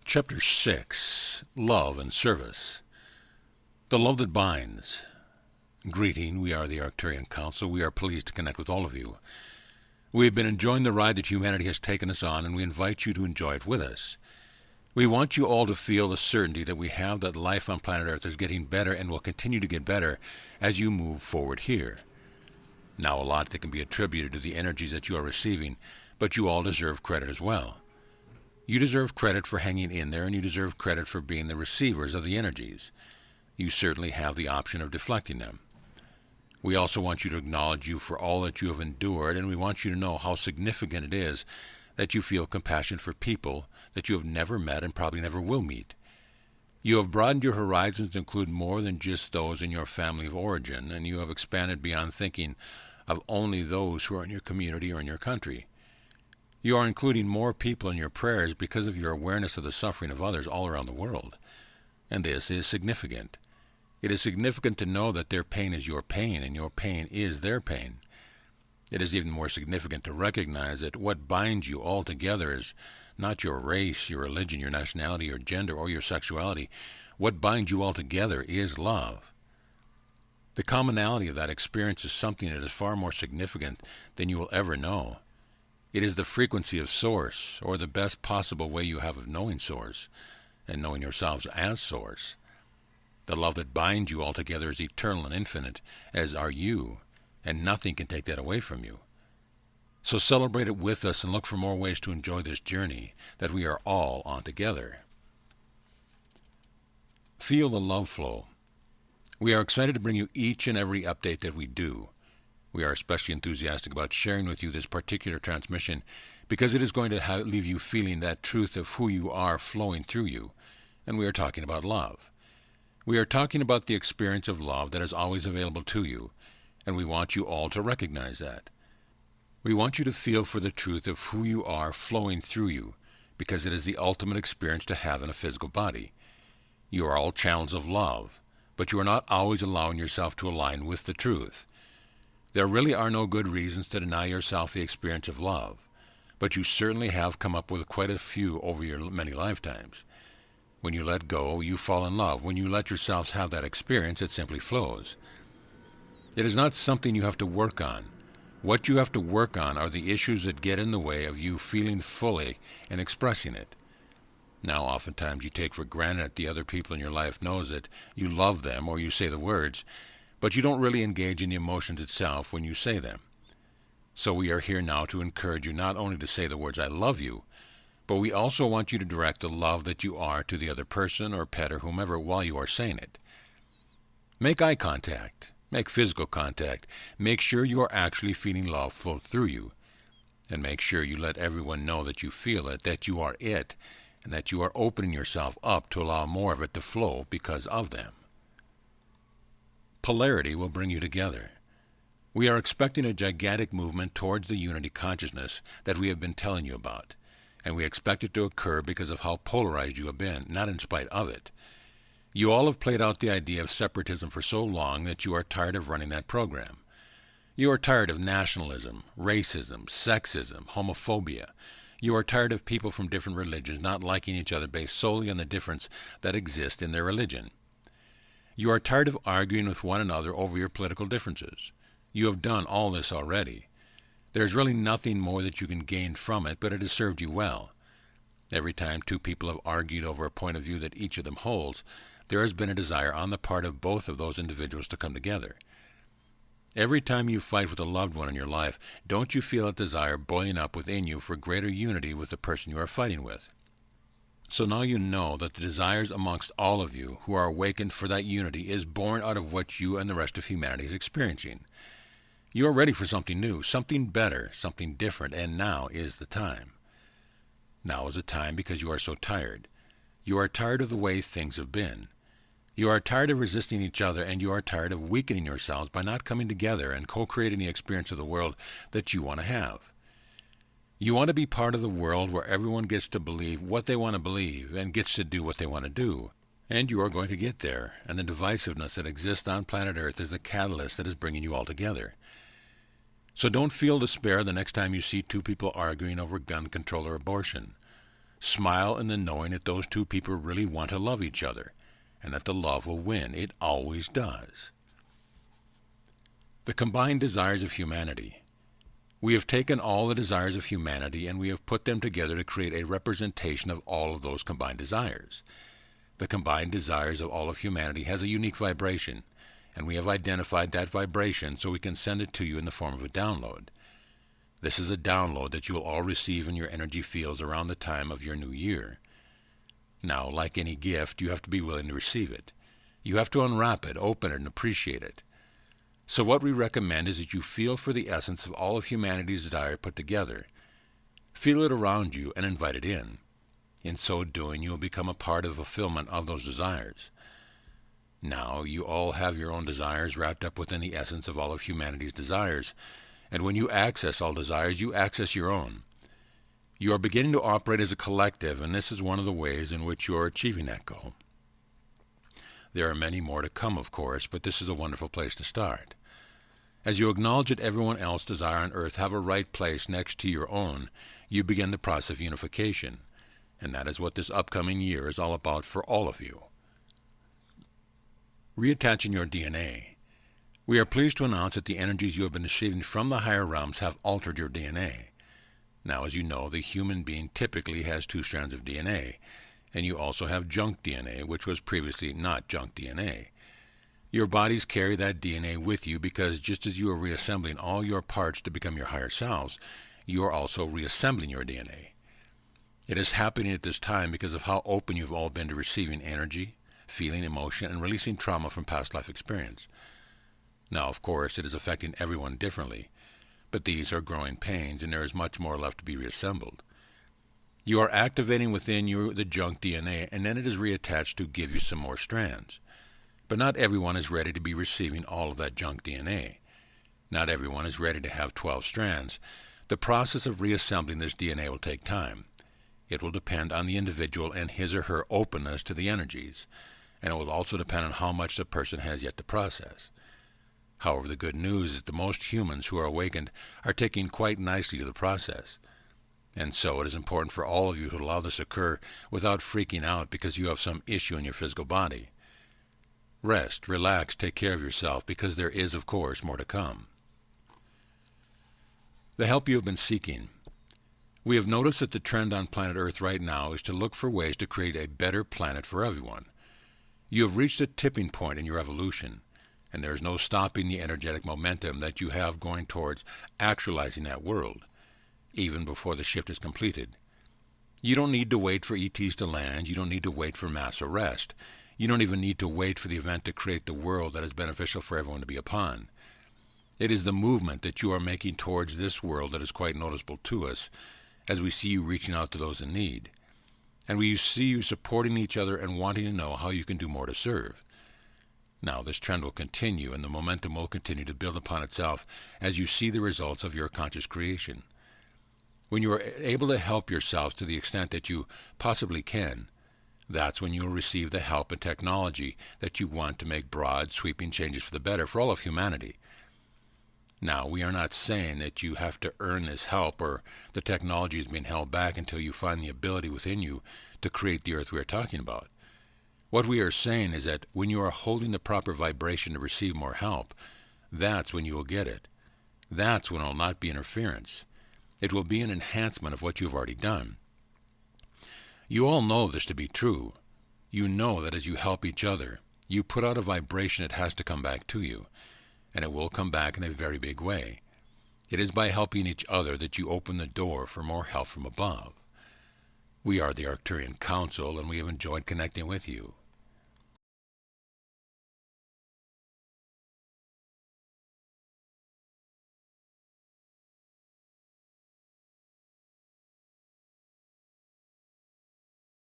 Chapter 6, Love and Service. The Love That Binds. Greeting, we are the Arcturian Council. We are pleased to connect with all of you. We have been enjoying the ride that humanity has taken us on, and we invite you to enjoy it with us. We want you all to feel the certainty that we have that life on planet Earth is getting better and will continue to get better as you move forward here. Now, a lot that can be attributed to the energies that you are receiving, but you all deserve credit as well. You deserve credit for hanging in there, and you deserve credit for being the receivers of the energies. You certainly have the option of deflecting them. We also want you to acknowledge you for all that you have endured, and we want you to know how significant it is that you feel compassion for people that you have never met and probably never will meet. You have broadened your horizons to include more than just those in your family of origin, and you have expanded beyond thinking of only those who are in your community or in your country. You are including more people in your prayers because of your awareness of the suffering of others all around the world. And this is significant. It is significant to know that their pain is your pain, and your pain is their pain. It is even more significant to recognize that what binds you all together is not your race, your religion, your nationality, your gender, or your sexuality. What binds you all together is love. The commonality of that experience is something that is far more significant than you will ever know. It is the frequency of Source, or the best possible way you have of knowing Source, and knowing yourselves as Source. The love that binds you all together is eternal and infinite, as are you, and nothing can take that away from you. So celebrate it with us and look for more ways to enjoy this journey that we are all on together. Feel the love flow. We are excited to bring you each and every update that we do. We are especially enthusiastic about sharing with you this particular transmission because it is going to leave you feeling that truth of who you are flowing through you. And we are talking about love. We are talking about the experience of love that is always available to you, and we want you all to recognize that. We want you to feel for the truth of who you are flowing through you, because it is the ultimate experience to have in a physical body. You are all channels of love, but you are not always allowing yourself to align with the truth. There really are no good reasons to deny yourself the experience of love, but you certainly have come up with quite a few over your many lifetimes. When you let go, you fall in love. When you let yourselves have that experience, it simply flows. It is not something you have to work on. What you have to work on are the issues that get in the way of you feeling fully and expressing it. Now, oftentimes you take for granted that the other people in your life knows it, you love them, or you say the words, but you don't really engage in the emotions itself when you say them. So we are here now to encourage you not only to say the words, "I love you," but we also want you to direct the love that you are to the other person or pet or whomever while you are saying it. Make eye contact. Make physical contact. Make sure you are actually feeling love flow through you. And make sure you let everyone know that you feel it, that you are it, and that you are opening yourself up to allow more of it to flow because of them. Polarity will bring you together. We are expecting a gigantic movement towards the unity consciousness that we have been telling you about, and we expect it to occur because of how polarized you have been, not in spite of it. You all have played out the idea of separatism for so long that you are tired of running that program. You are tired of nationalism, racism, sexism, homophobia. You are tired of people from different religions not liking each other based solely on the difference that exists in their religion. You are tired of arguing with one another over your political differences. You have done all this already. There is really nothing more that you can gain from it, but it has served you well. Every time two people have argued over a point of view that each of them holds, there has been a desire on the part of both of those individuals to come together. Every time you fight with a loved one in your life, don't you feel a desire boiling up within you for greater unity with the person you are fighting with? So now you know that the desires amongst all of you who are awakened for that unity is born out of what you and the rest of humanity is experiencing. You are ready for something new, something better, something different, and now is the time. Now is the time because you are so tired. You are tired of the way things have been. You are tired of resisting each other, and you are tired of weakening yourselves by not coming together and co-creating the experience of the world that you want to have. You want to be part of the world where everyone gets to believe what they want to believe and gets to do what they want to do. And you are going to get there, and the divisiveness that exists on planet Earth is the catalyst that is bringing you all together. So don't feel despair the next time you see two people arguing over gun control or abortion. Smile in the knowing that those two people really want to love each other, and that the love will win. It always does. The combined desires of humanity. We have taken all the desires of humanity and we have put them together to create a representation of all of those combined desires. The combined desires of all of humanity has a unique vibration, and we have identified that vibration so we can send it to you in the form of a download. This is a download that you will all receive in your energy fields around the time of your new year. Now, like any gift, you have to be willing to receive it. You have to unwrap it, open it, and appreciate it. So what we recommend is that you feel for the essence of all of humanity's desire put together. Feel it around you and invite it in. In so doing, you will become a part of the fulfillment of those desires. Now, you all have your own desires wrapped up within the essence of all of humanity's desires, and when you access all desires, you access your own. You are beginning to operate as a collective, and this is one of the ways in which you are achieving that goal. There are many more to come, of course, but this is a wonderful place to start. As you acknowledge that everyone else's desire on earth have a right place next to your own, you begin the process of unification, and that is what this upcoming year is all about for all of you. Reattaching your DNA. We are pleased to announce that the energies you have been receiving from the higher realms have altered your DNA. Now, as you know, the human being typically has 2 strands of DNA, and you also have junk DNA, which was previously not junk DNA. Your bodies carry that DNA with you because just as you are reassembling all your parts to become your higher selves, you are also reassembling your DNA. It is happening at this time because of how open you've all been to receiving energy, feeling emotion, and releasing trauma from past life experience. Now, of course, it is affecting everyone differently, but these are growing pains, and there is much more left to be reassembled. You are activating within you the junk DNA, and then it is reattached to give you some more strands. But not everyone is ready to be receiving all of that junk DNA. Not everyone is ready to have 12 strands. The process of reassembling this DNA will take time. It will depend on the individual and his or her openness to the energies, and it will also depend on how much the person has yet to process. However, the good news is that most humans who are awakened are taking quite nicely to the process. And so it is important for all of you to allow this to occur without freaking out because you have some issue in your physical body. Rest, relax, take care of yourself because there is, of course, more to come. The help you have been seeking. We have noticed that the trend on planet Earth right now is to look for ways to create a better planet for everyone. You have reached a tipping point in your evolution, and there is no stopping the energetic momentum that you have going towards actualizing that world, even before the shift is completed. You don't need to wait for ETs to land. You don't need to wait for mass arrest. You don't even need to wait for the event to create the world that is beneficial for everyone to be upon. It is the movement that you are making towards this world that is quite noticeable to us, as we see you reaching out to those in need. And we see you supporting each other and wanting to know how you can do more to serve. Now, this trend will continue, and the momentum will continue to build upon itself as you see the results of your conscious creation. When you are able to help yourselves to the extent that you possibly can, that's when you will receive the help and technology that you want to make broad, sweeping changes for the better for all of humanity. Now, we are not saying that you have to earn this help or the technology is being held back until you find the ability within you to create the earth we are talking about. What we are saying is that when you are holding the proper vibration to receive more help, that's when you will get it. That's when it will not be interference. It will be an enhancement of what you have already done. You all know this to be true. You know that as you help each other, you put out a vibration that has to come back to you, and it will come back in a very big way. It is by helping each other that you open the door for more help from above. We are the Arcturian Council, and we have enjoyed connecting with you.